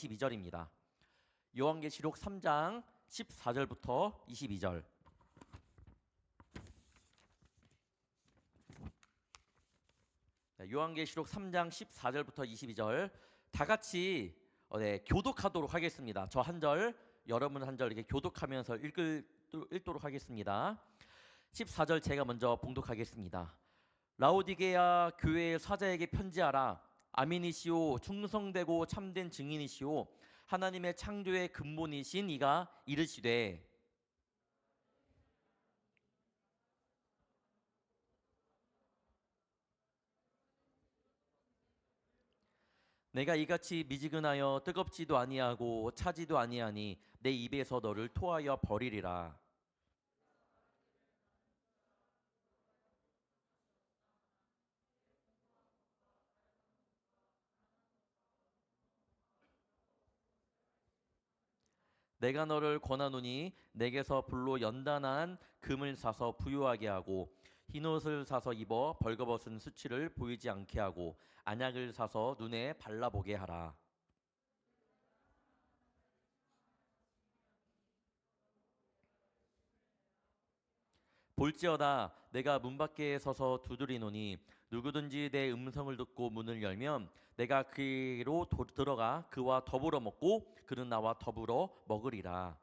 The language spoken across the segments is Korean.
22절입니다. 요한계시록 3장 14절부터 22절. 요한계시록 3장 14절부터 22절 다 같이 교독하도록 하겠습니다. 저 한 절, 여러분 한 절 이렇게 교독하면서 읽도록 하겠습니다. 14절 제가 먼저 봉독하겠습니다. 라오디게아 교회의 사자에게 편지하라. 아멘이시오, 충성되고 참된 증인이시오, 하나님의 창조의 근본이신 이가 이르시되, 내가 이같이 미지근하여 뜨겁지도 아니하고 차지도 아니하니 내 입에서 너를 토하여 버리리라. 내가 너를 권하노니 내게서 불로 연단한 금을 사서 부유하게 하고 흰옷을 사서 입어 벌거벗은 수치를 보이지 않게 하고 안약을 사서 눈에 발라보게 하라. 볼지어다 내가 문 밖에 서서 두드리노니 누구든지 내 음성을 듣고 문을 열면 내가 그로 들어가 그와 더불어 먹고 그는 나와 더불어 먹으리라.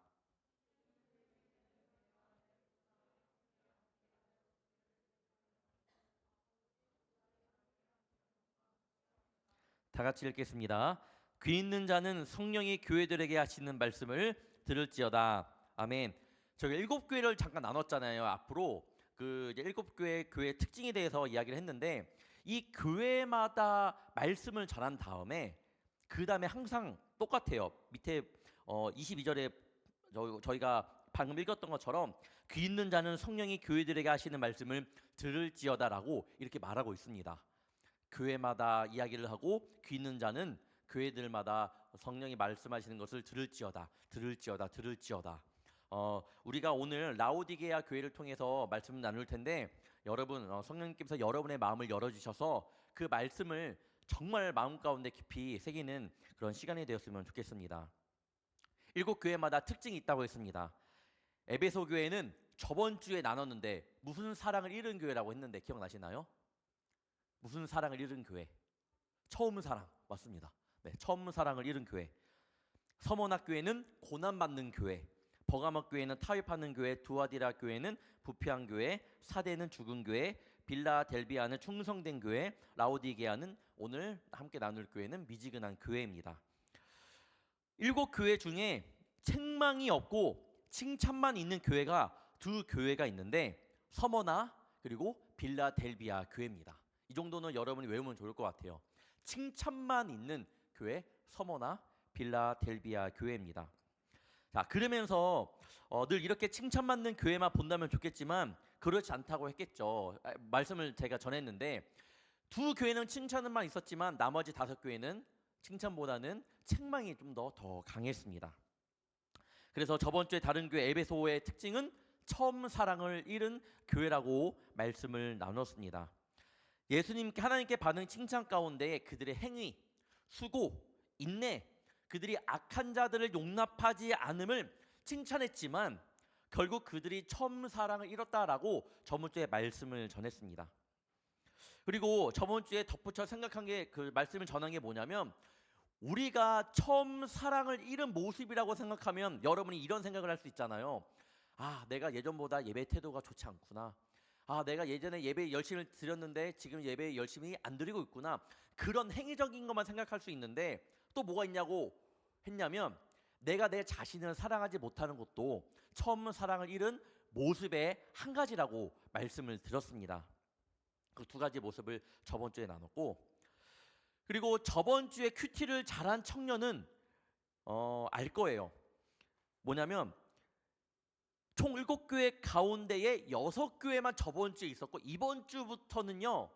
다 같이 읽겠습니다. 귀 있는 자는 성령이 교회들에게 하시는 말씀을 들을지어다. 아멘. 저희 7교회를 잠깐 나눴잖아요. 앞으로 그 이제 7교회 특징에 대해서 이야기를 했는데, 이 교회마다 말씀을 전한 다음에 그 다음에 항상 똑같아요. 밑에 22절에 저희가 방금 읽었던 것처럼 귀 있는 자는 성령이 교회들에게 하시는 말씀을 들을지어다라고 이렇게 말하고 있습니다. 교회마다 이야기를 하고 귀 있는 자는 교회들마다 성령이 말씀하시는 것을 들을지어다, 들을지어다, 들을지어다. 우리가 오늘 라오디게아 교회를 통해서 말씀을 나눌 텐데, 여러분 성령님께서 여러분의 마음을 열어주셔서 그 말씀을 정말 마음 가운데 깊이 새기는 그런 시간이 되었으면 좋겠습니다. 7교회마다 특징이 있다고 했습니다. 에베소 교회는 저번 주에 나눴는데 무슨 사랑을 잃은 교회라고 했는데 기억나시나요? 무슨 사랑을 잃은 교회? 처음 사랑, 맞습니다. 네, 처음 사랑을 잃은 교회. 서머나 교회는 고난받는 교회, 버가모 교회는 타협하는 교회, 두아디라 교회는 부패한 교회, 사대는 죽은 교회, 빌라델비아는 충성된 교회, 라오디게아는 오늘 함께 나눌 교회는 미지근한 교회입니다. 7교회 중에 책망이 없고 칭찬만 있는 교회가 2교회가 있는데, 서머나 그리고 빌라델비아 교회입니다. 이 정도는 여러분이 외우면 좋을 것 같아요. 칭찬만 있는 교회, 서머나 빌라델비아 교회입니다. 자, 그러면서 늘 이렇게 칭찬받는 교회만 본다면 좋겠지만 그렇지 않다고 했겠죠. 말씀을 제가 전했는데 2교회는 칭찬만 있었지만 나머지 5교회는 칭찬보다는 책망이 좀 더 강했습니다. 그래서 저번 주에 다른 교회 에베소의 특징은 처음 사랑을 잃은 교회라고 말씀을 나눴습니다. 예수님께 하나님께 받은 칭찬 가운데 그들의 행위, 수고, 인내, 그들이 악한 자들을 용납하지 않음을 칭찬했지만 결국 그들이 처음 사랑을 잃었다라고 저번 주에 말씀을 전했습니다. 그리고 저번 주에 덧붙여 생각한 게, 그 말씀을 전한 게 뭐냐면, 우리가 처음 사랑을 잃은 모습이라고 생각하면 여러분이 이런 생각을 할 수 있잖아요. 아, 내가 예전보다 예배 태도가 좋지 않구나. 아, 내가 예전에 예배 열심히 드렸는데 지금 예배 열심히 안 드리고 있구나. 그런 행위적인 것만 생각할 수 있는데, 또 뭐가 있냐고 했냐면, 내가 내 자신을 사랑하지 못하는 것도 처음 사랑을 잃은 모습의 한 가지라고 말씀을 드렸습니다. 그 2가지 모습을 저번 주에 나눴고, 그리고 저번 주에 큐티를 잘한 청년은 알 거예요. 뭐냐면 총 7교회 가운데에 6교회만 저번 주에 있었고, 이번 주부터는요,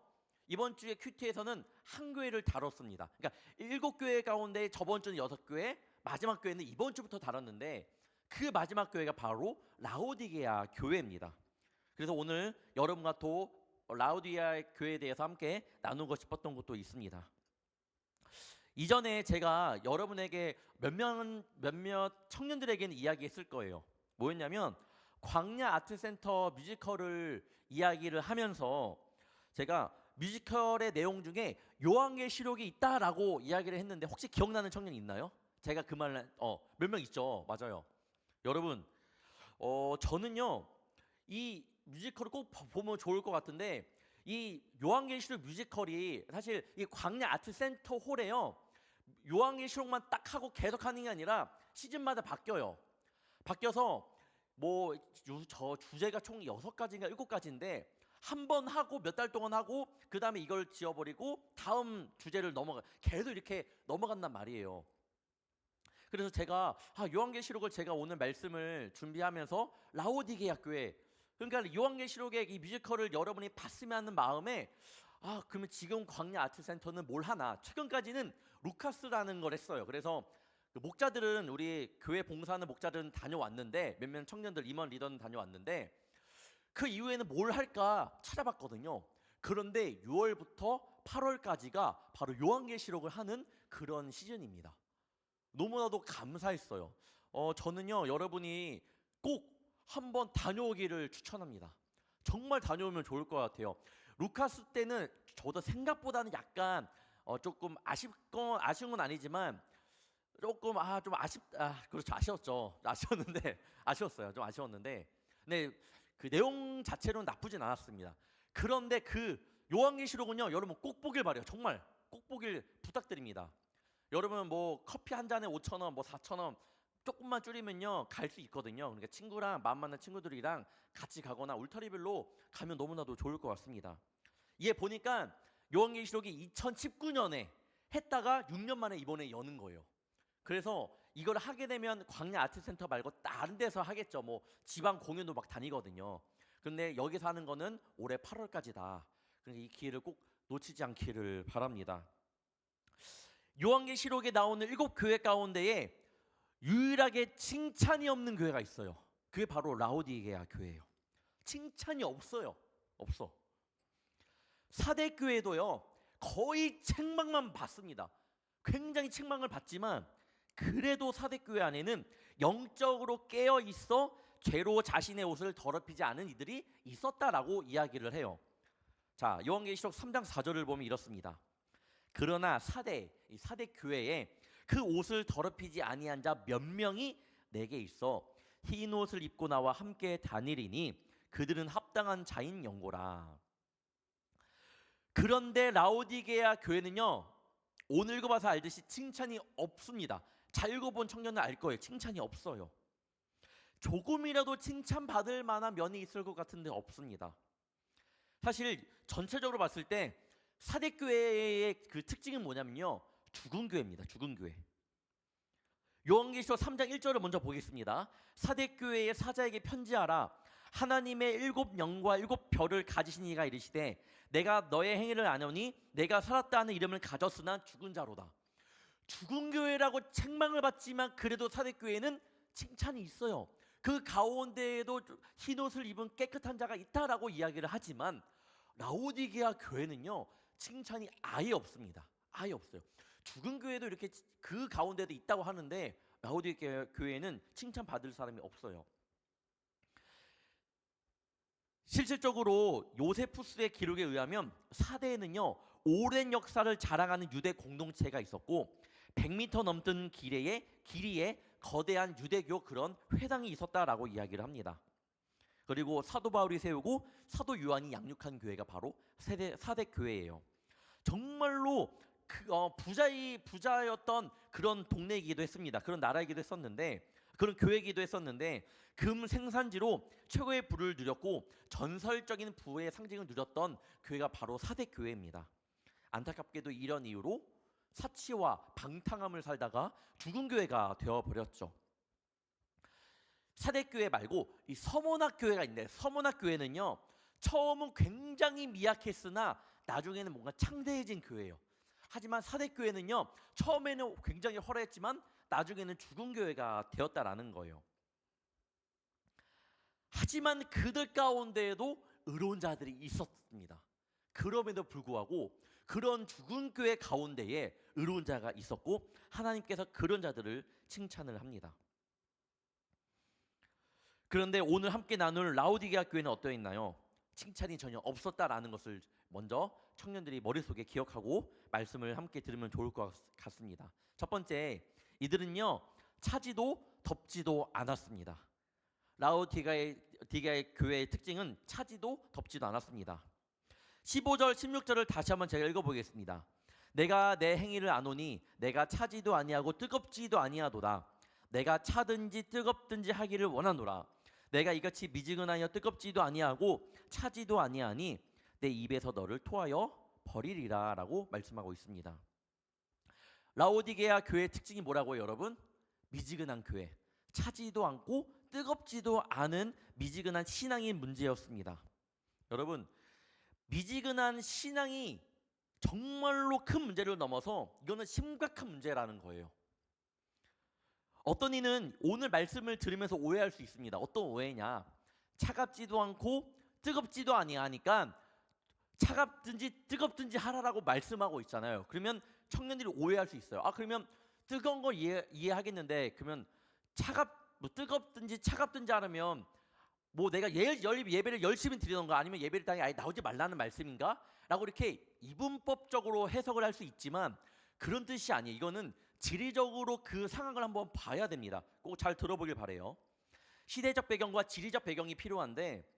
이번 주에 큐티에서는 한 교회를 다뤘습니다. 그러니까 7교회 가운데 저번 주는 6교회, 마지막 교회는 이번 주부터 다뤘는데, 그 마지막 교회가 바로 라오디게아 교회입니다. 그래서 오늘 여러분과 또 라오디게아 교회에 대해서 함께 나누고 싶었던 것도 있습니다. 이전에 제가 여러분에게 몇몇 청년들에게는 이야기했을 거예요. 뭐였냐면 광야 아트센터 뮤지컬을 이야기를 하면서 제가 뮤지컬의 내용 중에 요한계시록이 있다라고 이야기를 했는데 혹시 기억나는 청년 있나요? 제가 그 말을 몇 명 있죠. 맞아요. 여러분, 저는요 이 뮤지컬을 꼭 보면 좋을 것 같은데 이 요한계시록 뮤지컬이 사실 이 광야 아트센터 홀에요 요한계시록만 딱 하고 계속 하는 게 아니라 시즌마다 바뀌어요. 바뀌어서 뭐 저 주제가 총 6가지인가 7가지인데 한 번 하고 몇 달 동안 하고 그 다음에 이걸 지워버리고 다음 주제를 계속 이렇게 넘어간단 말이에요. 그래서 제가 요한계시록을 제가 오늘 말씀을 준비하면서 라오디게아 교회, 그러니까 요한계시록의 이 뮤지컬을 여러분이 봤으면 하는 마음에 그러면 지금 광야 아트센터는 뭘 하나, 최근까지는 루카스라는 걸 했어요. 그래서 그 목자들은, 우리 교회 봉사하는 목자들은 다녀왔는데, 몇몇 청년들, 임원 리더는 다녀왔는데 그 이후에는 뭘 할까 찾아봤거든요. 그런데 6월부터 8월까지가 바로 요한계시록을 하는 그런 시즌입니다. 너무나도 감사했어요. 저는요 여러분이 꼭 한번 다녀오기를 추천합니다. 정말 다녀오면 좋을 것 같아요. 루카스 때는 저도 생각보다는 약간 조금 아쉬운 건 아니지만 조금 좀 그렇죠, 아쉬웠는데 아쉬웠어요. 좀 아쉬웠는데 근데 그 내용 자체로는 나쁘진 않았습니다. 그런데 그 요한계시록은요 여러분 꼭 보길 바래요. 정말 꼭 보길 부탁드립니다. 여러분 뭐 커피 한 잔에 5,000원, 뭐 4,000원 조금만 줄이면요 갈 수 있거든요. 그러니까 친구랑 마음 맞는 친구들이랑 같이 가거나 울타리별로 가면 너무나도 좋을 것 같습니다. 이게 보니까 요한계시록이 2019년에 했다가 6년 만에 이번에 여는 거예요. 그래서 이걸 하게 되면 광야 아트센터 말고 다른 데서 하겠죠. 뭐 지방 공연도 막 다니거든요. 근데 여기서 하는 거는 올해 8월까지다. 그러니까 이 기회를 꼭 놓치지 않기를 바랍니다. 요한계시록에 나오는 7교회 가운데에 유일하게 칭찬이 없는 교회가 있어요. 그게 바로 라오디게아 교회예요. 칭찬이 없어요. 없어. 사대교회도요 거의 책망만 받습니다. 굉장히 책망을 받지만 그래도 사대교회 안에는 영적으로 깨어 있어 죄로 자신의 옷을 더럽히지 않은 이들이 있었다라고 이야기를 해요. 자, 요한계시록 3장 4절을 보면 이렇습니다. 그러나 이 사대 교회에 그 옷을 더럽히지 아니한 자 몇 명이 내게 있어 흰 옷을 입고 나와 함께 다니리니 그들은 합당한 자인 영고라. 그런데 라오디게아 교회는요 오늘 읽어봐서 알듯이 칭찬이 없습니다. 잘 읽어본 청년은 알 거예요. 칭찬이 없어요. 조금이라도 칭찬받을 만한 면이 있을 것 같은데 없습니다. 사실 전체적으로 봤을 때 사대교회의 그 특징은 뭐냐면요 죽은 교회입니다. 죽은 교회. 요한계시록 3장 1절을 먼저 보겠습니다. 사대교회의 사자에게 편지하라. 하나님의 7영과 7별을 가지신 이가 이르시되 내가 너의 행위를 아노니 내가 살았다 하는 이름을 가졌으나 죽은 자로다. 죽은 교회라고 책망을 받지만 그래도 사대교회는 칭찬이 있어요. 그 가운데에도 흰옷을 입은 깨끗한 자가 있다라고 이야기를 하지만 라오디게아 교회는요 칭찬이 아예 없습니다. 아예 없어요. 죽은 교회도 이렇게 그 가운데도 있다고 하는데 라오디게아 교회는 칭찬받을 사람이 없어요. 실질적으로 요세푸스의 기록에 의하면 사대에는요 오랜 역사를 자랑하는 유대 공동체가 있었고 100m 넘던 길이에 거대한 유대교 그런 회당이 있었다라고 이야기를 합니다. 그리고 사도 바울이 세우고 사도 요한이 양육한 교회가 바로 사대 교회예요. 정말로 부자였던 그런 동네이기도 했습니다. 그런 나라이기도 했었는데, 그런 교회이기도 했었는데 금 생산지로 최고의 부를 누렸고 전설적인 부의 상징을 누렸던 교회가 바로 사대 교회입니다. 안타깝게도 이런 이유로 사치와 방탕함을 살다가 죽은 교회가 되어버렸죠. 사대교회 말고 이 서문학 교회가 있는데, 서문학 교회는요 처음은 굉장히 미약했으나 나중에는 뭔가 창대해진 교회예요. 하지만 사대교회는요 처음에는 굉장히 화려했지만 나중에는 죽은 교회가 되었다라는 거예요. 하지만 그들 가운데에도 의로운 자들이 있었습니다. 그럼에도 불구하고 그런 죽은 교회 가운데에 의로운 자가 있었고 하나님께서 그런 자들을 칭찬을 합니다. 그런데 오늘 함께 나눌 라오디게아 교회는 어떠했나요? 칭찬이 전혀 없었다라는 것을 먼저 청년들이 머릿속에 기억하고 말씀을 함께 들으면 좋을 것 같습니다. 첫 번째, 이들은요 차지도 덥지도 않았습니다. 라오디게아의 교회의 특징은 차지도 덥지도 않았습니다. 15절 16절을 다시 한번 제가 읽어보겠습니다. 내가 내 행위를 아노니 내가 차지도 아니하고 뜨겁지도 아니하도다. 내가 차든지 뜨겁든지 하기를 원하노라. 내가 이같이 미지근하여 뜨겁지도 아니하고 차지도 아니하니 내 입에서 너를 토하여 버리리라 라고 말씀하고 있습니다. 라오디게아 교회의 특징이 뭐라고요, 여러분? 미지근한 교회, 차지도 않고 뜨겁지도 않은 미지근한 신앙이 문제였습니다. 여러분, 미지근한 신앙이 정말로 큰 문제를 넘어서 이거는 심각한 문제라는 거예요. 어떤 이는 오늘 말씀을 들으면서 오해할 수 있습니다. 어떤 오해냐? 차갑지도 않고 뜨겁지도 아니하니까 차갑든지 뜨겁든지 하라라고 말씀하고 있잖아요. 그러면 청년들이 오해할 수 있어요. 그러면 뜨거운 걸 이해하겠는데 그러면 뜨겁든지 차갑든지 하면 뭐 내가 예배를 열심히 드리던가 아니면 예배를 당에 아예 나오지 말라는 말씀인가? 라고 이렇게 이분법적으로 해석을 할 수 있지만 그런 뜻이 아니에요. 이거는 지리적으로 그 상황을 한번 봐야 됩니다. 꼭 잘 들어보길 바래요. 시대적 배경과 지리적 배경이 필요한데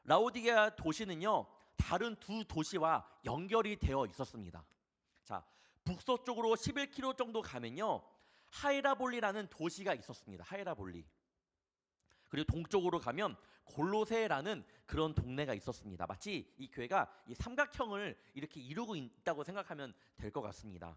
라오디게아 도시는요 다른 두 도시와 연결이 되어 있었습니다. 자, 북서쪽으로 11km 정도 가면요 하이라볼리라는 도시가 있었습니다. 하이라볼리. 그리고 동쪽으로 가면 골로새라는 그런 동네가 있었습니다. 마치 이 교회가 이 삼각형을 이렇게 이루고 있다고 생각하면 될 것 같습니다.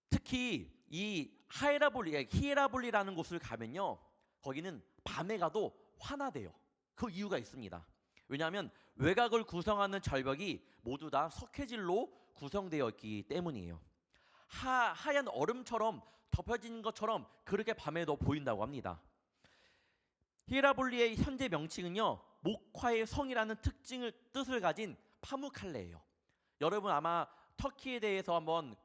특히 이 히에라볼리라는 곳을 가면요 거기는 밤에 가도 환하대요. 그 이유가 있습니다. 왜냐하면 외곽을 구성하는 절벽이 모두 다 석회질로 구성되어 있기 때문이에요. 하얀 얼음처럼 덮여진 것처럼 그렇게 밤에도 보인다고 합니다. 히에라볼리의 현재 명칭은요 목화의 성이라는 뜻을 가진 파무칼레예요. 여러분 아마 터키에 대해서 한번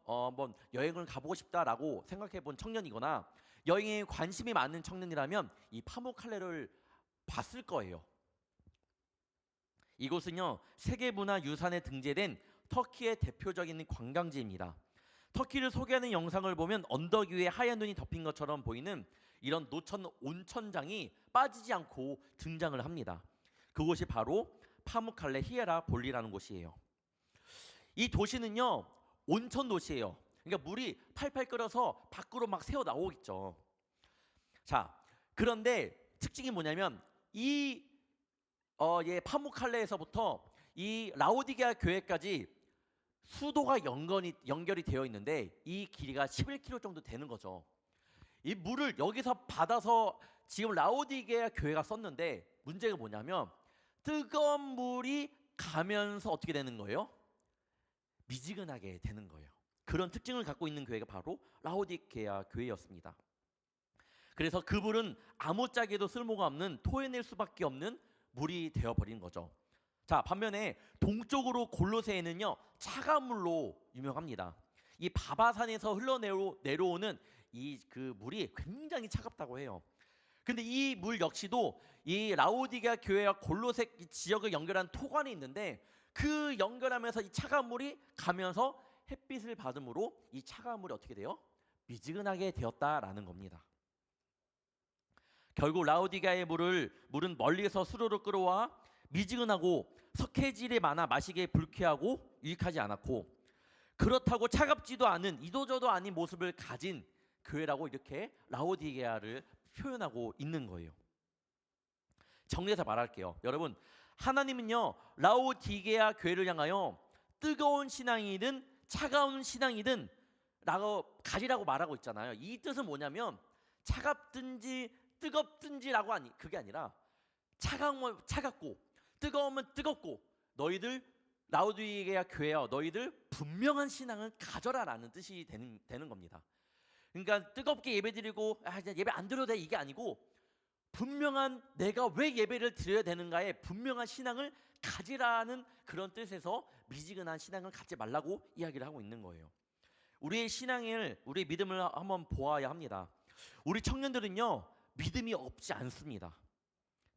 여행을 가보고 싶다라고 생각해 본 청년이거나 여행에 관심이 많은 청년이라면 이 파무칼레를 봤을 거예요. 이곳은요 세계문화유산에 등재된 터키의 대표적인 관광지입니다. 터키를 소개하는 영상을 보면 언덕 위에 하얀 눈이 덮인 것처럼 보이는 이런 노천 온천장이 빠지지 않고 등장을 합니다. 그곳이 바로 파무칼레 히에라볼리라는 곳이에요. 이 도시는요 온천 도시예요. 그러니까 물이 팔팔 끓어서 밖으로 막 새어 나오겠죠. 자, 그런데 특징이 뭐냐면 이 파무칼레에서부터 이 라오디게아 교회까지 수도가 연결이 되어 있는데 이 길이가 11km 정도 되는 거죠. 이 물을 여기서 받아서 지금 라오디게아 교회가 썼는데 문제가 뭐냐면 뜨거운 물이 가면서 어떻게 되는 거예요? 미지근하게 되는 거예요. 그런 특징을 갖고 있는 교회가 바로 라오디게아 교회였습니다. 그래서 그 물은 아무짝에도 쓸모가 없는 토해낼 수밖에 없는 물이 되어버린 거죠. 자, 반면에 동쪽으로 골로새에는요 차가운 물로 유명합니다. 이 바바산에서 흘러내려오는 이 그 물이 굉장히 차갑다고 해요. 근데 이 물 역시도 이 라오디게아 교회와 골로새 지역을 연결한 토관이 있는데 그 연결하면서 이 차가운 물이 가면서 햇빛을 받음으로 이 차가운 물이 어떻게 돼요? 미지근하게 되었다라는 겁니다. 결국 라오디게아의 물은 멀리서 수로로 끌어와 미지근하고 석회질이 많아 마시기에 불쾌하고 유익하지 않았고 그렇다고 차갑지도 않은 이도저도 아닌 모습을 가진 교회라고 이렇게 라오디게아를 표현하고 있는 거예요. 정리해서 말할게요. 여러분, 하나님은요 라오디게아 교회를 향하여 뜨거운 신앙이든 차가운 신앙이든 가지라고 말하고 있잖아요. 이 뜻은 뭐냐면 차갑든지 뜨겁든지라고 그게 아니라 차가우면 차갑고 뜨거우면 뜨겁고 너희들 라오디게아 교회여 너희들 분명한 신앙을 가져라라는 뜻이 되는 겁니다. 그러니까 뜨겁게 예배드리고 이제 예배 안 드려도 돼 이게 아니고 분명한 내가 왜 예배를 드려야 되는가에 분명한 신앙을 가지라는 그런 뜻에서 미지근한 신앙을 갖지 말라고 이야기를 하고 있는 거예요. 우리의 신앙을, 우리의 믿음을 한번 보아야 합니다. 우리 청년들은요, 믿음이 없지 않습니다.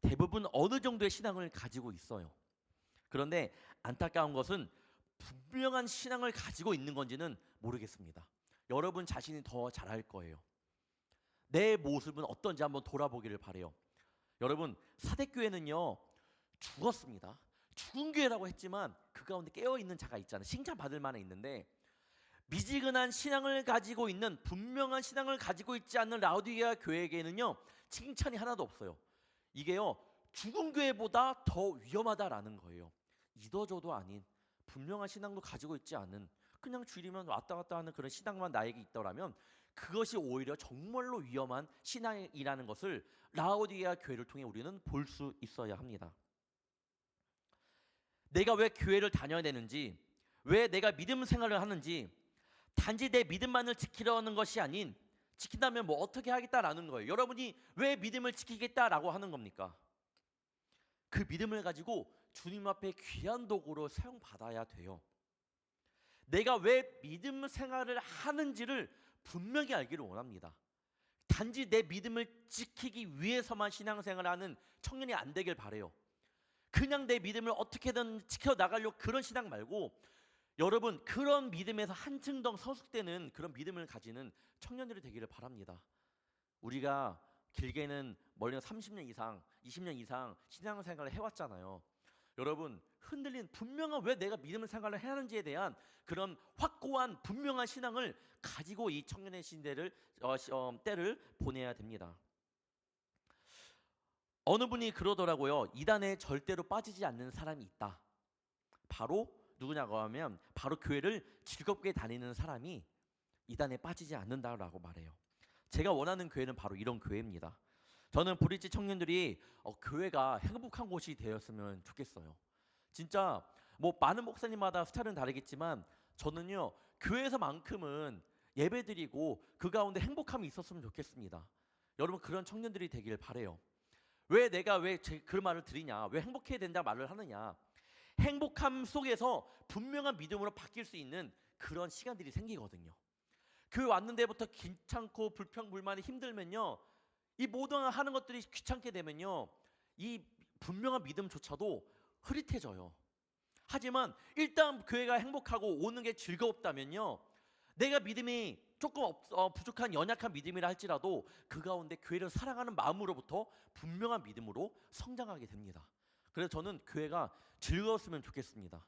대부분 어느 정도의 신앙을 가지고 있어요. 그런데 안타까운 것은 분명한 신앙을 가지고 있는 건지는 모르겠습니다. 여러분 자신이 더 잘 알 거예요. 내 모습은 어떤지 한번 돌아보기를 바래요. 여러분, 사대교회는요 죽었습니다. 죽은 교회라고 했지만 그 가운데 깨어있는 자가 있잖아요. 칭찬받을 만한 있는데, 미지근한 신앙을 가지고 있는, 분명한 신앙을 가지고 있지 않는 라오디게아 교회에게는요 칭찬이 하나도 없어요. 이게요 죽은 교회보다 더 위험하다라는 거예요. 이도저도 아닌 분명한 신앙도 가지고 있지 않은, 그냥 주일이면 왔다 갔다 하는 그런 신앙만 나에게 있더라면 그것이 오히려 정말로 위험한 신앙이라는 것을 라오디게아 교회를 통해 우리는 볼 수 있어야 합니다. 내가 왜 교회를 다녀야 되는지, 왜 내가 믿음 생활을 하는지, 단지 내 믿음만을 지키려는 것이 아닌, 지킨다면 뭐 어떻게 하겠다라는 거예요. 여러분이 왜 믿음을 지키겠다라고 하는 겁니까? 그 믿음을 가지고 주님 앞에 귀한 도구로 사용받아야 돼요. 내가 왜 믿음 생활을 하는지를 분명히 알기를 원합니다. 단지 내 믿음을 지키기 위해서만 신앙생활을 하는 청년이 안 되길 바래요. 그냥 내 믿음을 어떻게든 지켜나가려고 그런 신앙 말고, 여러분 그런 믿음에서 한층 더 성숙되는 그런 믿음을 가지는 청년들이 되기를 바랍니다. 우리가 길게는 멀리는 30년 이상, 20년 이상 신앙생활을 해왔잖아요. 여러분, 흔들린 분명한 왜 내가 믿음을 생활을 해야 하는지에 대한 그런 확고한 분명한 신앙을 가지고 이 청년의 시대를 때를 보내야 됩니다. 어느 분이 그러더라고요. 이단에 절대로 빠지지 않는 사람이 있다. 바로 누구냐고 하면 바로 교회를 즐겁게 다니는 사람이 이단에 빠지지 않는다라고 말해요. 제가 원하는 교회는 바로 이런 교회입니다. 저는 브릿지 청년들이 교회가 행복한 곳이 되었으면 좋겠어요. 진짜 뭐 많은 목사님마다 스타일은 다르겠지만 저는요 교회에서만큼은 예배드리고 그 가운데 행복함이 있었으면 좋겠습니다. 여러분 그런 청년들이 되길 바래요. 왜 내가 왜 그런 말을 드리냐, 왜 행복해야 된다 말을 하느냐, 행복함 속에서 분명한 믿음으로 바뀔 수 있는 그런 시간들이 생기거든요. 교회 왔는 데부터 귀찮고 불평불만이 힘들면요, 이 모든 하는 것들이 귀찮게 되면요, 이 분명한 믿음조차도 흐릿해져요. 하지만 일단 교회가 행복하고 오는 게 즐겁다면요, 내가 믿음이 조금 부족한 연약한 믿음이라 할지라도 그 가운데 교회를 사랑하는 마음으로부터 분명한 믿음으로 성장하게 됩니다. 그래서 저는 교회가 즐거웠으면 좋겠습니다.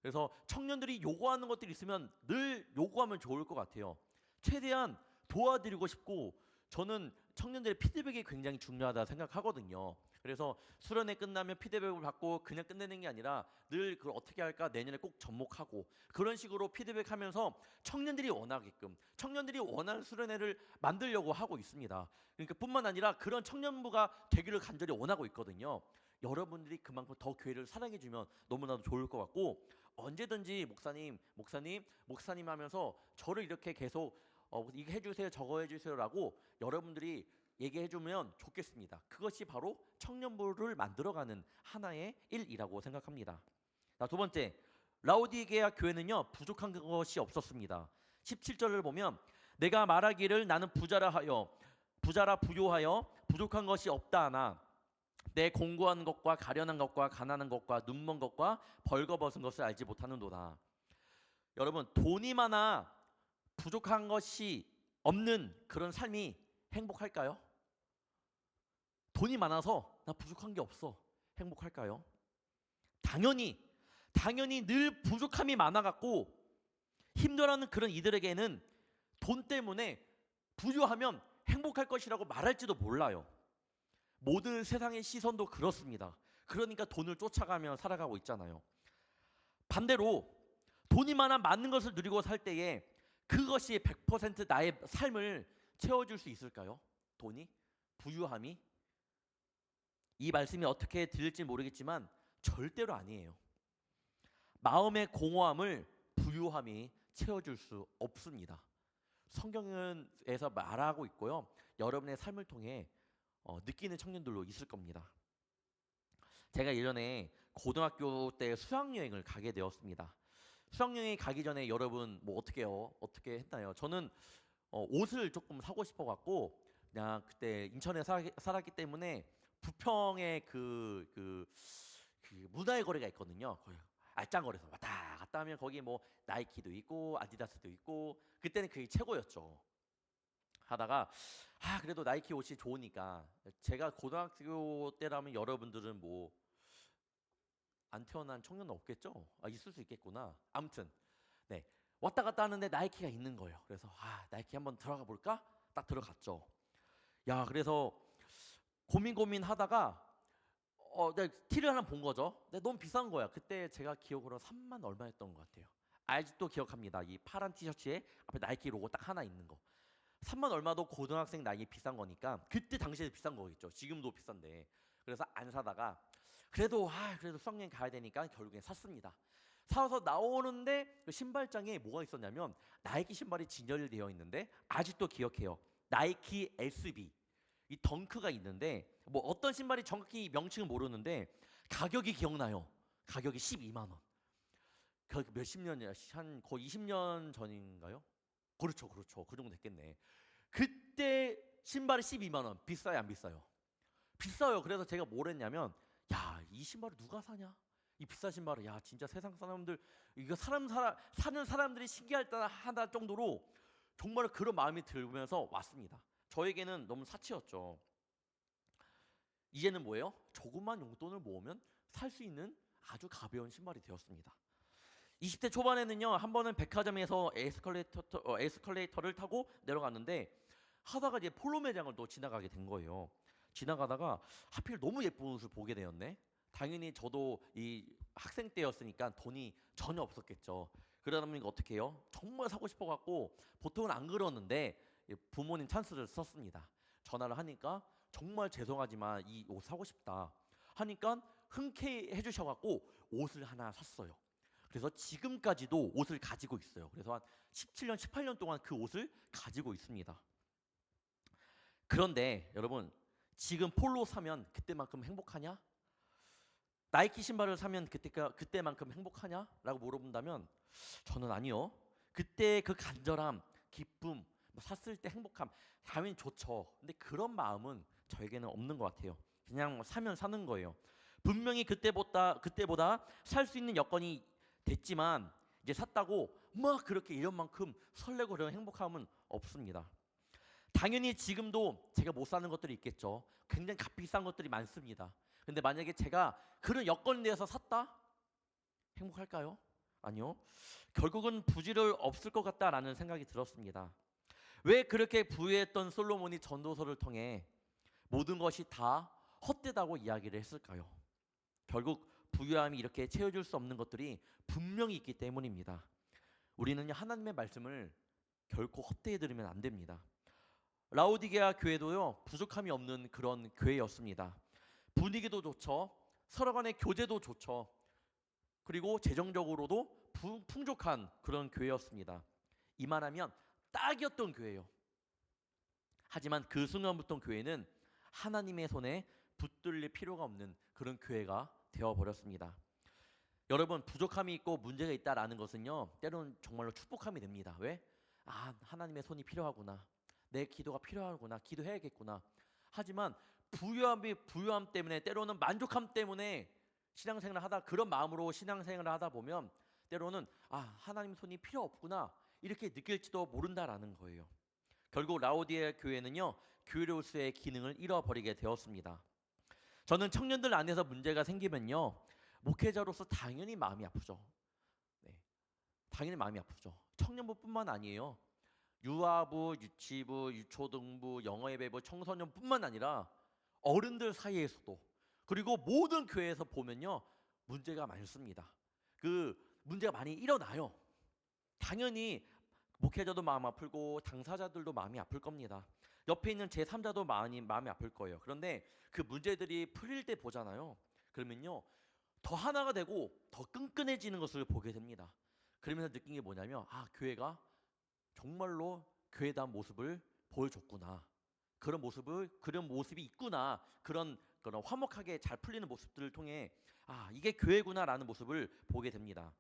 그래서 청년들이 요구하는 것들이 있으면 늘 요구하면 좋을 것 같아요. 최대한 도와드리고 싶고, 저는 청년들의 피드백이 굉장히 중요하다 생각하거든요. 그래서 수련회 끝나면 피드백을 받고 그냥 끝내는 게 아니라 늘 그걸 어떻게 할까 내년에 꼭 접목하고 그런 식으로 피드백하면서 청년들이 원하게끔, 청년들이 원하는 수련회를 만들려고 하고 있습니다. 그러니까 뿐만 아니라 그런 청년부가 되기를 간절히 원하고 있거든요. 여러분들이 그만큼 더 교회를 사랑해주면 너무나도 좋을 것 같고, 언제든지 목사님 하면서 저를 이렇게 계속 이거 해주세요 저거 해주세요라고 여러분들이 얘기해주면 좋겠습니다. 그것이 바로 청년부를 만들어가는 하나의 일이라고 생각합니다. 자, 두 번째, 라오디게아 교회는요 부족한 것이 없었습니다. 17절을 보면 내가 말하기를 나는 부자라 부요하여 부족한 것이 없다 하나 내 공고한 것과 가련한 것과 가난한 것과 눈먼 것과 벌거벗은 것을 알지 못하는도다. 여러분, 돈이 많아 부족한 것이 없는 그런 삶이 행복할까요? 돈이 많아서 나 부족한 게 없어 행복할까요? 당연히 늘 부족함이 많아갖고 힘들어하는 그런 이들에게는 돈 때문에 부유하면 행복할 것이라고 말할지도 몰라요. 모든 세상의 시선도 그렇습니다. 그러니까 돈을 쫓아가며 살아가고 있잖아요. 반대로 돈이 많은 것을 누리고 살 때에 그것이 100% 나의 삶을 채워줄 수 있을까요? 돈이? 부유함이? 이 말씀이 어떻게 들릴지 모르겠지만 절대로 아니에요. 마음의 공허함을 부유함이 채워줄 수 없습니다. 성경에서 말하고 있고요. 여러분의 삶을 통해 느끼는 청년들로 있을 겁니다. 제가 예전에 고등학교 때 수학여행을 가게 되었습니다. 수학여행 가기 전에 여러분 뭐 어떻게 해요? 어떻게 했나요? 저는 옷을 조금 사고 싶어 갖고 그냥 그때 인천에 살았기 때문에 부평에 그 문화의 거리가 있거든요. 거기 알짱거려서 왔다 갔다 하면 거기 뭐 나이키도 있고 아디다스도 있고 그때는 그게 최고였죠. 하다가 그래도 나이키 옷이 좋으니까 제가 고등학교 때라면 여러분들은 뭐 안 태어난 청년은 없겠죠? 있을 수 있겠구나. 아무튼 네 왔다 갔다 하는데 나이키가 있는 거예요. 그래서 나이키 한번 들어가 볼까? 딱 들어갔죠. 야 그래서 고민하다가 내가 티를 하나 본 거죠. 근데 너무 비싼 거야. 그때 제가 기억으로 3만 얼마였던 것 같아요. 아직도 기억합니다. 이 파란 티셔츠에 앞에 나이키 로고 딱 하나 있는 거. 3만 얼마도 고등학생 나이에 비싼 거니까 그때 당시에 비싼 거겠죠. 지금도 비싼데. 그래서 안 사다가 그래도 수학여행 가야 되니까 결국엔 샀습니다. 사서 나오는데 그 신발장에 뭐가 있었냐면 나이키 신발이 진열되어 있는데 아직도 기억해요. 나이키 SB 이 덩크가 있는데 뭐 어떤 신발이 정확히 명칭은 모르는데 가격이 기억나요. 가격이 12만 원. 그 몇십 년이야. 한 거의 20년 전인가요? 그렇죠. 그렇죠. 그 정도 됐겠네. 그때 신발이 12만 원. 비싸요, 안 비싸요? 비싸요. 그래서 제가 뭘 했냐면 야, 이 신발을 누가 사냐? 이 비싼 신발을 야, 진짜 세상 사람들 이거 사는 사람들이 신기하다 하다 정도로 정말 그런 마음이 들면서 왔습니다. 저에게는 너무 사치였죠. 이제는 뭐예요? 조그만 용돈을 모으면 살 수 있는 아주 가벼운 신발이 되었습니다. 20대 초반에는요, 한 번은 백화점에서 에스컬레이터를 타고 내려갔는데 하다가 이제 폴로 매장을 또 지나가게 된 거예요. 지나가다가 하필 너무 예쁜 옷을 보게 되었네. 당연히 저도 이 학생 때였으니까 돈이 전혀 없었겠죠. 그러다 보니까 어떻게 해요? 정말 사고 싶어 갖고 보통은 안 그러는데 부모님 찬스를 썼습니다. 전화를 하니까 정말 죄송하지만 이 옷 사고 싶다 하니까 흔쾌히 해주셔 갖고 옷을 하나 샀어요. 그래서 지금까지도 옷을 가지고 있어요. 그래서 한 17년, 18년 동안 그 옷을 가지고 있습니다. 그런데 여러분, 지금 폴로 사면 그때만큼 행복하냐? 나이키 신발을 사면 그때만큼 행복하냐? 라고 물어본다면 저는 아니요. 그때 그 간절함, 기쁨, 뭐 샀을 때 행복함 당연히 좋죠. 근데 그런 마음은 저에게는 없는 것 같아요. 그냥 뭐 사면 사는 거예요. 분명히 그때보다 살 수 있는 여건이 됐지만 이제 샀다고 막 그렇게 이런 만큼 설레고 그런 행복함은 없습니다. 당연히 지금도 제가 못 사는 것들이 있겠죠. 굉장히 값비싼 것들이 많습니다. 근데 만약에 제가 그런 여건에 대해서 샀다? 행복할까요? 아니요. 결국은 부지럴 없을 것 같다라는 생각이 들었습니다. 왜 그렇게 부유했던 솔로몬이 전도서를 통해 모든 것이 다 헛되다고 이야기를 했을까요? 결국 부유함이 이렇게 채워줄 수 없는 것들이 분명히 있기 때문입니다. 우리는 하나님의 말씀을 결코 헛되이 들으면 안 됩니다. 라오디게아 교회도요 부족함이 없는 그런 교회였습니다. 분위기도 좋죠. 서로 간의 교제도 좋죠. 그리고 재정적으로도 풍족한 그런 교회였습니다. 이만하면 딱이었던 교회예요. 하지만 그 순간부터 교회는 하나님의 손에 붙들릴 필요가 없는 그런 교회가 되어버렸습니다. 여러분 부족함이 있고 문제가 있다라는 것은요 때로는 정말로 축복함이 됩니다. 왜? 하나님의 손이 필요하구나. 내 기도가 필요하구나. 기도해야겠구나. 하지만 부유함 때문에 때로는 만족함 때문에 신앙생활을 하다 그런 마음으로 신앙생활을 하다 보면 때로는 하나님 손이 필요 없구나 이렇게 느낄지도 모른다라는 거예요. 결국 라오디에 교회는요 교회로서의 기능을 잃어버리게 되었습니다. 저는 청년들 안에서 문제가 생기면요 목회자로서 당연히 마음이 아프죠. 네, 당연히 마음이 아프죠. 청년부뿐만 아니에요. 유아부, 유치부, 유초등부, 영어예배부, 청소년뿐만 아니라 어른들 사이에서도 그리고 모든 교회에서 보면요 문제가 많습니다. 그 문제가 많이 일어나요. 당연히 목회자도 마음 아프고 당사자들도 마음이 아플 겁니다. 옆에 있는 제3자도 마음이 아플 거예요. 그런데 그 문제들이 풀릴 때 보잖아요. 그러면요 더 하나가 되고 더 끈끈해지는 것을 보게 됩니다. 그러면서 느낀 게 뭐냐면 교회가 정말로 교회다운 모습을 보여줬구나. 그런 모습이 있구나. 그런 그런 화목하게 잘 풀리는 모습들을 통해 이게 교회구나라는 모습을 보게 됩니다.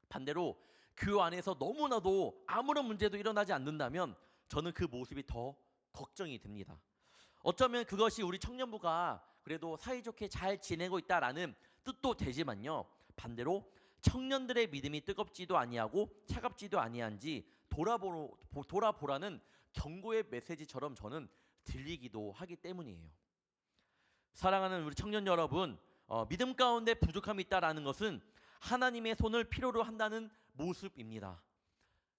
반대로 교회 안에서 너무나도 아무런 문제도 일어나지 않는다면 저는 그 모습이 더 걱정이 됩니다. 어쩌면 그것이 우리 청년부가 그래도 사이좋게 잘 지내고 있다라는 뜻도 되지만요, 반대로 청년들의 믿음이 뜨겁지도 아니하고 차갑지도 아니한지 돌아보라는 경고의 메시지처럼 저는 들리기도 하기 때문이에요. 사랑하는 우리 청년 여러분, 믿음 가운데 부족함이 있다라는 것은 하나님의 손을 필요로 한다는 모습입니다.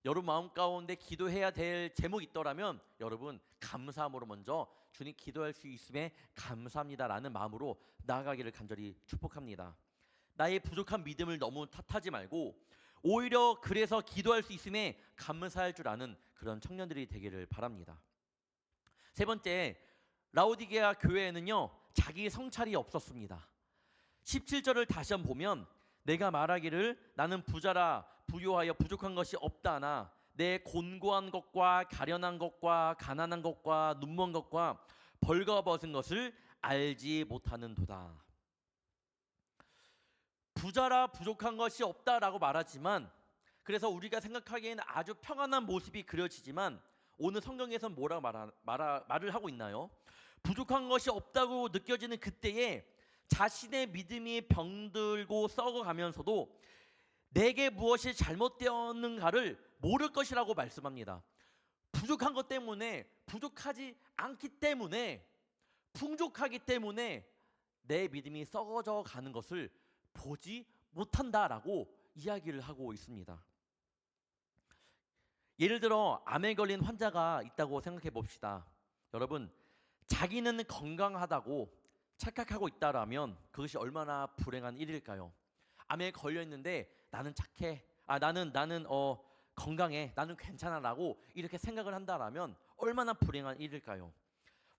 여러분 마음 가운데 기도해야 될 제목이 있더라면 여러분 감사함으로 먼저 주님 기도할 수 있음에 감사합니다라는 마음으로 나아가기를 간절히 축복합니다. 나의 부족한 믿음을 너무 탓하지 말고 오히려 그래서 기도할 수 있음에 감사할 줄 아는 그런 청년들이 되기를 바랍니다. 세 번째, 라오디게아 교회에는요 자기 성찰이 없었습니다. 17절을 다시 한번 보면 내가 말하기를 나는 부자라 부요하여 부족한 것이 없다나 내 곤고한 것과 가련한 것과 가난한 것과 눈먼 것과 벌거벗은 것을 알지 못하는도다. 부자라 부족한 것이 없다라고 말하지만, 그래서 우리가 생각하기에는 아주 평안한 모습이 그려지지만 오늘 성경에서는 뭐라고 말을 하고 있나요? 부족한 것이 없다고 느껴지는 그때에 자신의 믿음이 병들고 썩어가면서도 내게 무엇이 잘못되었는가를 모를 것이라고 말씀합니다. 부족한 것 때문에, 부족하지 않기 때문에, 풍족하기 때문에 내 믿음이 썩어져 가는 것을 보지 못한다라고 이야기를 하고 있습니다. 예를 들어 암에 걸린 환자가 있다고 생각해 봅시다. 여러분, 자기는 건강하다고 착각하고 있다라면 그것이 얼마나 불행한 일일까요? 암에 걸려 있는데 나는 착해, 나는 건강해, 나는 괜찮아라고 이렇게 생각을 한다라면 얼마나 불행한 일일까요?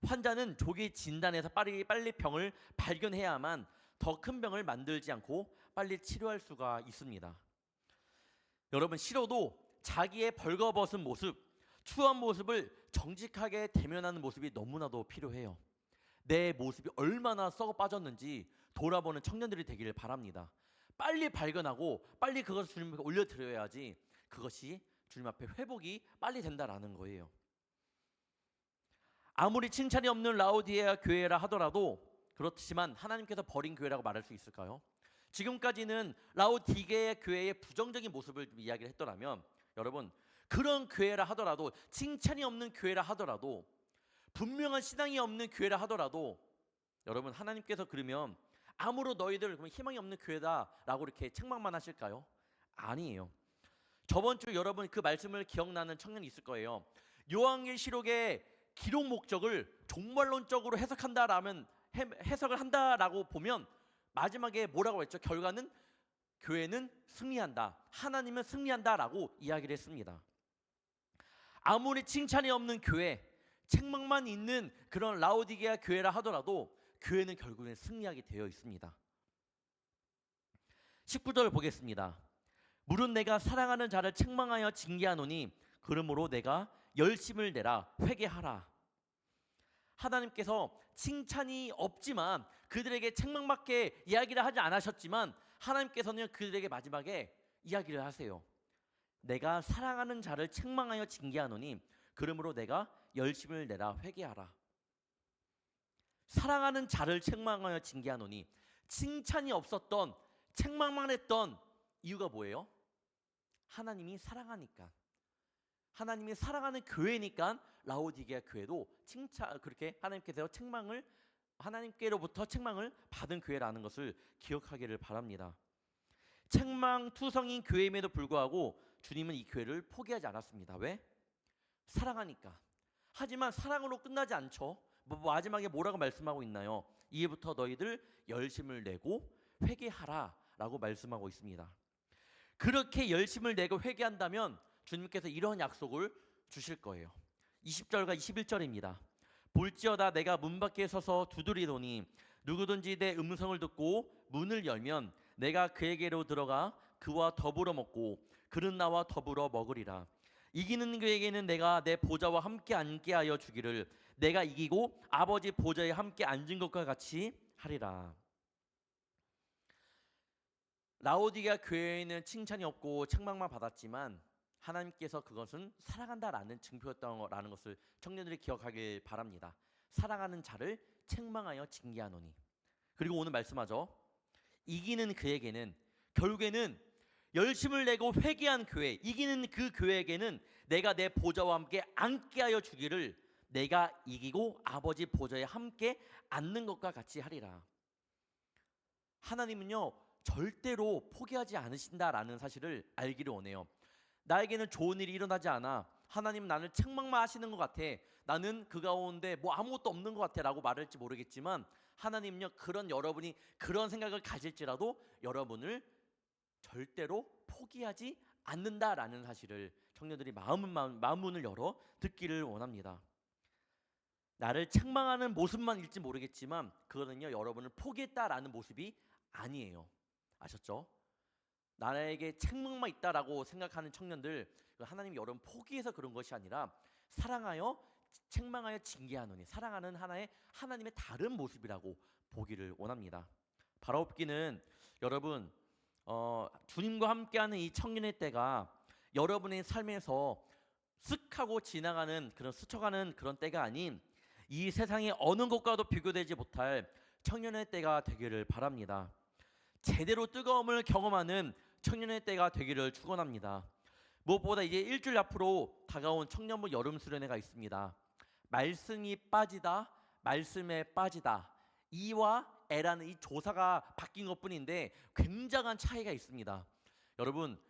환자는 조기 진단해서 빨리 병을 발견해야만 더 큰 병을 만들지 않고 빨리 치료할 수가 있습니다. 여러분, 싫어도 자기의 벌거벗은 모습, 추한 모습을 정직하게 대면하는 모습이 너무나도 필요해요. 내 모습이 얼마나 썩어 빠졌는지 돌아보는 청년들이 되기를 바랍니다. 빨리 발견하고 빨리 그것을 주님 앞에 올려드려야지 그것이 주님 앞에 회복이 빨리 된다라는 거예요. 아무리 칭찬이 없는 라오디게아 교회라 하더라도 그렇지만 하나님께서 버린 교회라고 말할 수 있을까요? 지금까지는 라오디게아 교회의 부정적인 모습을 이야기를 했더라면 여러분, 그런 교회라 하더라도, 칭찬이 없는 교회라 하더라도, 분명한 신앙이 없는 교회라 하더라도 여러분, 하나님께서 그러면 아무로 너희들 희망이 없는 교회다라고 이렇게 책망만 하실까요? 아니에요. 저번 주 여러분 그 말씀을 기억나는 청년이 있을 거예요. 요한계시록의 기록 목적을 종말론적으로 해석을 한다라고 보면 마지막에 뭐라고 했죠? 결과는 교회는 승리한다, 하나님은 승리한다라고 이야기를 했습니다. 아무리 칭찬이 없는 교회, 책망만 있는 그런 라오디게아 교회라 하더라도 교회는 결국엔 승리하게 되어 있습니다. 19절 보겠습니다. 물은 내가 사랑하는 자를 책망하여 징계하노니 그러므로 내가 열심을 내라 회개하라. 하나님께서 칭찬이 없지만 그들에게 책망밖에 이야기를 하지 않으셨지만 하나님께서는 그들에게 마지막에 이야기를 하세요. 내가 사랑하는 자를 책망하여 징계하노니 그러므로 내가 열심을 내라 회개하라. 사랑하는 자를 책망하여 징계하노니, 칭찬이 없었던, 책망만 했던 이유가 뭐예요? 하나님이 사랑하니까. 하나님이 사랑하는 교회니까 라오디게아 교회도 그렇게 하나님께로부터 책망을 받은 교회라는 것을 기억하기를 바랍니다. 책망투성인 교회임에도 불구하고 주님은 이 교회를 포기하지 않았습니다. 왜? 사랑하니까. 하지만 사랑으로 끝나지 않죠. 마지막에 뭐라고 말씀하고 있나요? 이제부터 너희들 열심을 내고 회개하라 라고 말씀하고 있습니다. 그렇게 열심을 내고 회개한다면 주님께서 이런 약속을 주실 거예요. 20절과 21절입니다. 볼지어다 내가 문 밖에 서서 두드리노니 누구든지 내 음성을 듣고 문을 열면 내가 그에게로 들어가 그와 더불어 먹고 그는 나와 더불어 먹으리라. 이기는 그에게는 내가 내 보좌와 함께 앉게 하여 주기를, 내가 이기고 아버지 보좌에 함께 앉은 것과 같이 하리라. 라오디게아 교회에는 칭찬이 없고 책망만 받았지만 하나님께서 그것은 사랑한다라는 증표였다는 것을 청년들이 기억하길 바랍니다. 사랑하는 자를 책망하여 징계하노니. 그리고 오늘 말씀하죠. 이기는 그에게는, 결국에는 열심을 내고 회개한 교회, 이기는 그 교회에게는 내가 내 보좌와 함께 앉게 하여 주기를, 내가 이기고 아버지 보좌에 함께 앉는 것과 같이 하리라. 하나님은요 절대로 포기하지 않으신다라는 사실을 알기를 원해요. 나에게는 좋은 일이 일어나지 않아, 하나님 나를 책망만 하시는 것 같아, 나는 그 가운데 뭐 아무것도 없는 것 같아 라고 말할지 모르겠지만, 하나님은요 그런 여러분이 그런 생각을 가질지라도 여러분을 절대로 포기하지 않는다라는 사실을 청년들이 마음 문을 열어 듣기를 원합니다. 나를 책망하는 모습만일지 모르겠지만 그거는요 여러분을 포기했다라는 모습이 아니에요. 아셨죠? 나에게 책망만 있다라고 생각하는 청년들, 하나님이 여러분 포기해서 그런 것이 아니라 사랑하여 책망하여 징계하노니, 사랑하는 하나님의 다른 모습이라고 보기를 원합니다. 바라옵기는 여러분 주님과 함께하는 이 청년의 때가 여러분의 삶에서 쓱 하고 지나가는 그런 스쳐가는 그런 때가 아닌 이 세상의 어느 것과도 비교되지 못할 청년의 때가 되기를 바랍니다. 제대로 뜨거움을 경험하는 청년의 때가 되기를 축원합니다. 무엇보다 이제 일주일 앞으로 다가온 청년부 여름 수련회가 있습니다. 말씀이 빠지다, 말씀에 빠지다, 이와 에라는 이 조사가 바뀐 것뿐인데 굉장한 차이가 있습니다. 여러분,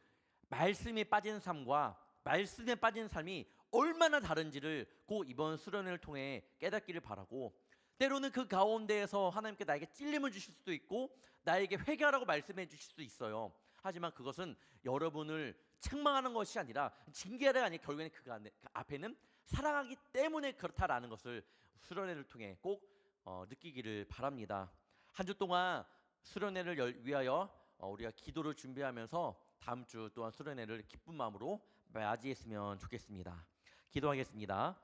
말씀이 빠진 삶과 말씀에 빠진 삶이 얼마나 다른지를 꼭 이번 수련회를 통해 깨닫기를 바라고, 때로는 그 가운데에서 하나님께 나에게 찔림을 주실 수도 있고 나에게 회개하라고 말씀해 주실 수도 있어요. 하지만 그것은 여러분을 책망하는 것이 아니라 징계가 아니라 결국에는 그 앞에는 사랑하기 때문에 그렇다라는 것을 수련회를 통해 꼭 느끼기를 바랍니다. 한 주 동안 수련회를 위하여 우리가 기도를 준비하면서 다음 주 또한 수련회를 기쁜 마음으로 맞이했으면 좋겠습니다. 기도하겠습니다.